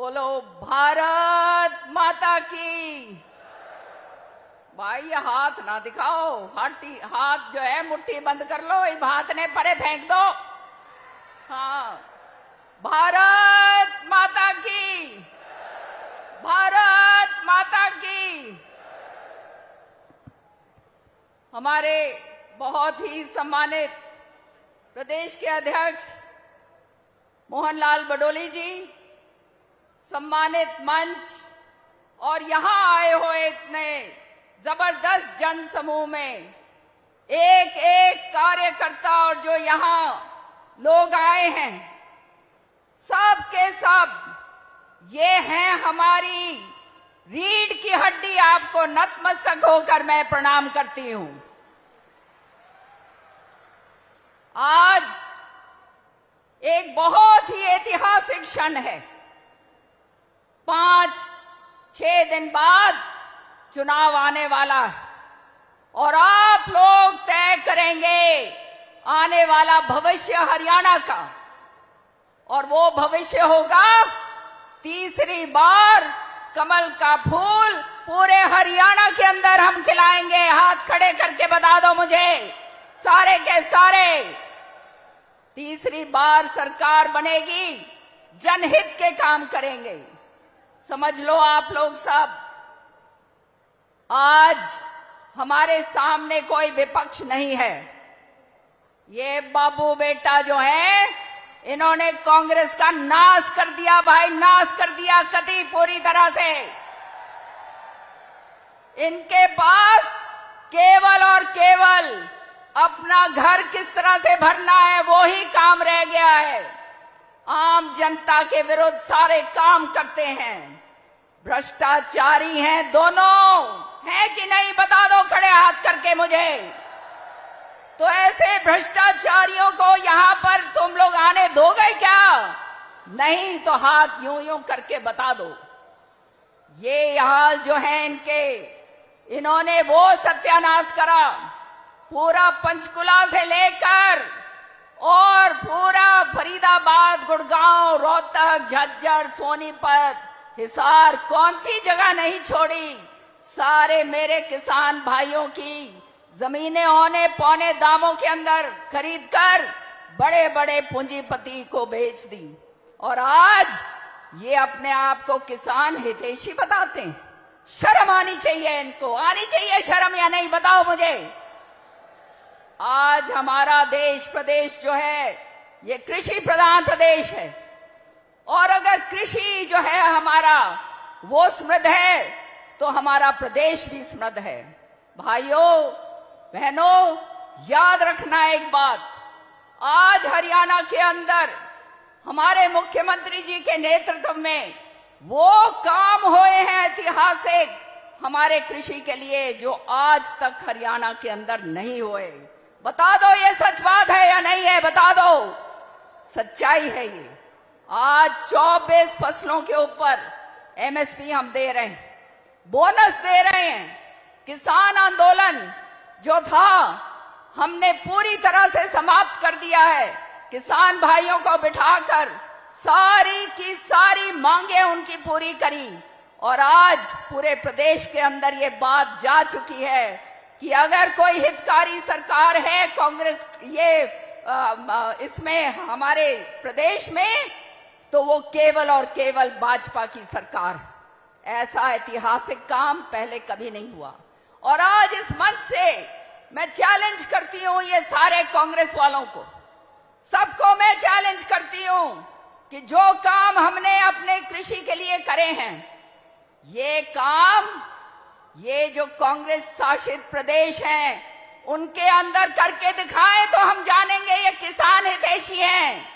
बोलो भारत माता की। भाई ये हाथ ना दिखाओ, हाथ जो है मुट्ठी बंद कर लो, इस हाथ ने परे फेंक दो। हाँ, भारत माता की, भारत माता की। हमारे बहुत ही सम्मानित प्रदेश के अध्यक्ष मोहनलाल बडोली जी, सम्मानित मंच और यहां आए हुए इतने जबरदस्त जन समूह में एक एक कार्यकर्ता और जो यहां लोग आए हैं, सब के सब ये हैं हमारी रीढ़ की हड्डी। आपको नतमस्तक होकर मैं प्रणाम करती हूं। आज एक बहुत ही ऐतिहासिक क्षण है। 5-6 दिन बाद चुनाव आने वाला है और आप लोग तय करेंगे आने वाला भविष्य हरियाणा का। और वो भविष्य होगा तीसरी बार कमल का फूल पूरे हरियाणा के अंदर हम खिलाएंगे। हाथ खड़े करके बता दो मुझे, सारे के सारे। तीसरी बार सरकार बनेगी, जनहित के काम करेंगे। समझ लो आप लोग सब, आज हमारे सामने कोई विपक्ष नहीं है। ये बाबू बेटा जो है, इन्होंने कांग्रेस का नाश कर दिया भाई, नाश कर दिया कदी पूरी तरह से। इनके पास केवल और केवल अपना घर किस तरह से भरना है, वो ही काम रह गया है। आम जनता के विरुद्ध सारे काम करते हैं, भ्रष्टाचारी हैं दोनों, हैं कि नहीं बता दो खड़े हाथ करके मुझे। तो ऐसे भ्रष्टाचारियों को यहां पर तुम लोग आने दोगे क्या? नहीं तो हाथ यूं यूं करके बता दो। ये हाल जो है इनके, इन्होंने वो सत्यानाश करा, पूरा पंचकुला से लेकर और पूरा फरीदाबाद, गुड़गांव, रोहतक, झज्जर, सोनीपत, हिसार, कौन सी जगह नहीं छोड़ी। सारे मेरे किसान भाइयों की जमीनें औने पौने दामों के अंदर खरीद कर बड़े बड़े पूंजीपति को बेच दी। और आज ये अपने आप को किसान हितैषी बताते हैं। शर्म आनी चाहिए इनको, आनी चाहिए शर्म या नहीं बताओ मुझे। आज हमारा देश प्रदेश जो है ये कृषि प्रधान प्रदेश है, और अगर कृषि जो है हमारा वो समृद्ध है तो हमारा प्रदेश भी समृद्ध है। भाइयों बहनों, याद रखना एक बात, आज हरियाणा के अंदर हमारे मुख्यमंत्री जी के नेतृत्व में वो काम हुए हैं ऐतिहासिक हमारे कृषि के लिए, जो आज तक हरियाणा के अंदर नहीं हुए। बता दो ये सच बात है या नहीं है, बता दो। सच्चाई है ये। आज 24 फसलों के ऊपर एमएसपी हम दे रहे हैं, बोनस दे रहे हैं। किसान आंदोलन जो था हमने पूरी तरह से समाप्त कर दिया है। किसान भाइयों को बिठाकर सारी की सारी मांगे उनकी पूरी करी। और आज पूरे प्रदेश के अंदर ये बात जा चुकी है कि अगर कोई हितकारी सरकार है कांग्रेस इसमें हमारे प्रदेश में, तो वो केवल और केवल भाजपा की सरकार है। ऐसा ऐतिहासिक काम पहले कभी नहीं हुआ। और आज इस मंच से मैं चैलेंज करती हूं ये सारे कांग्रेस वालों को, सबको मैं चैलेंज करती हूं कि जो काम हमने अपने कृषि के लिए करे हैं, ये काम ये जो कांग्रेस शासित प्रदेश हैं उनके अंदर करके दिखाएं तो हम जानेंगे ये किसान हितैषी हैं।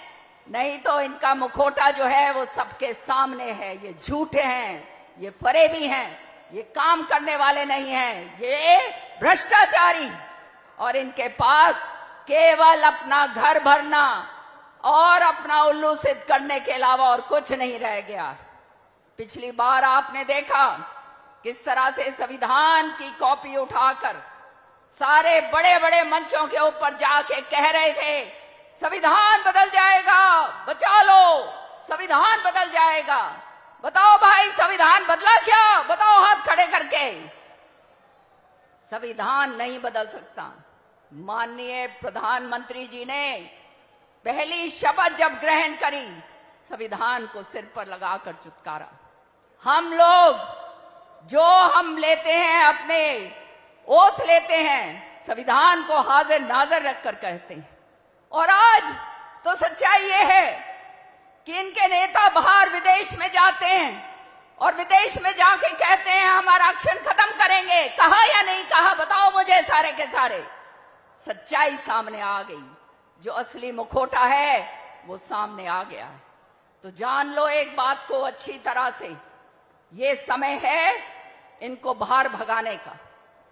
नहीं तो इनका मुखौटा जो है वो सबके सामने है। ये झूठे हैं, ये फरेबी हैं, ये काम करने वाले नहीं हैं, ये भ्रष्टाचारी। और इनके पास केवल अपना घर भरना और अपना उल्लू सिद्ध करने के अलावा और कुछ नहीं रह गया। पिछली बार आपने देखा किस तरह से संविधान की कॉपी उठाकर सारे बड़े बड़े मंचों के ऊपर जाके कह रहे थे संविधान बदल जाएगा, बचा लो, संविधान बदल जाएगा। बताओ भाई, संविधान बदला क्या? बताओ हाथ खड़े करके। संविधान नहीं बदल सकता। माननीय प्रधानमंत्री जी ने पहली शपथ जब ग्रहण करी, संविधान को सिर पर लगाकर चुटकारा। हम लोग जो हम लेते हैं, अपने ओथ लेते हैं, संविधान को हाजिर नाजिर रखकर कहते हैं। और आज तो सच्चाई ये है कि इनके नेता बाहर विदेश में जाते हैं और विदेश में जाके कहते हैं हम आरक्षण खत्म करेंगे। कहा या नहीं कहा? बताओ मुझे सारे के सारे। सच्चाई सामने आ गई, जो असली मुखौटा है वो सामने आ गया है। तो जान लो एक बात को अच्छी तरह से, ये समय है इनको बाहर भगाने का।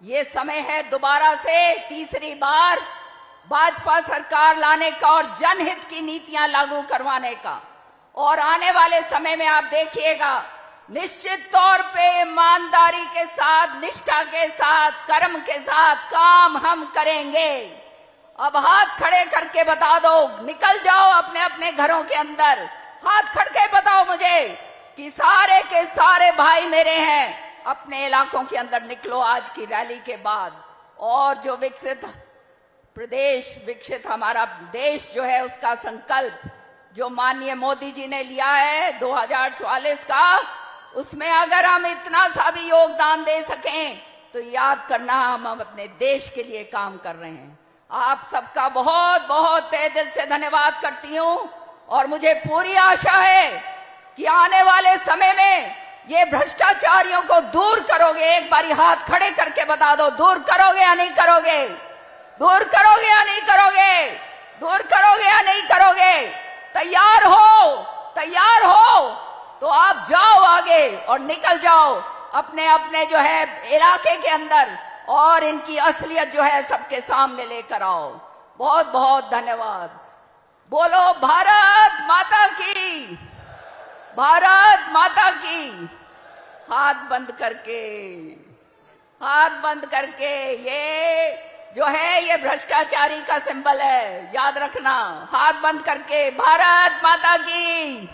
ये समय है दोबारा से तीसरी बार भाजपा सरकार लाने का और जनहित की नीतियां लागू करवाने का। और आने वाले समय में आप देखिएगा, निश्चित तौर पे ईमानदारी के साथ, निष्ठा के साथ, कर्म के साथ काम हम करेंगे। अब हाथ खड़े करके बता दो, निकल जाओ अपने अपने घरों के अंदर, हाथ खड़के बताओ मुझे कि सारे के सारे भाई मेरे हैं, अपने इलाकों के अंदर निकलो आज की रैली के बाद। और जो विकसित प्रदेश, विकसित हमारा देश जो है, उसका संकल्प जो माननीय मोदी जी ने लिया है 2044 का, उसमें अगर हम इतना सा भी योगदान दे सकें तो याद करना हम अपने देश के लिए काम कर रहे हैं। आप सबका बहुत बहुत तहे दिल से धन्यवाद करती हूं। और मुझे पूरी आशा है कि आने वाले समय में ये भ्रष्टाचारियों को दूर करोगे। एक बारी हाथ खड़े करके बता दो, दूर करोगे या नहीं करोगे? दूर करोगे या नहीं करोगे? दूर करोगे या नहीं करोगे? तैयार हो? तैयार हो तो आप जाओ आगे और निकल जाओ अपने अपने जो है इलाके के अंदर, और इनकी असलियत जो है सबके सामने लेकर आओ। बहुत बहुत धन्यवाद। बोलो भारत माता की, भारत माता की। हाथ बंद करके, हाथ बंद करके, ये जो है ये भ्रष्टाचारी का सिंबल है, याद रखना। हाथ बंद करके, भारत माता की।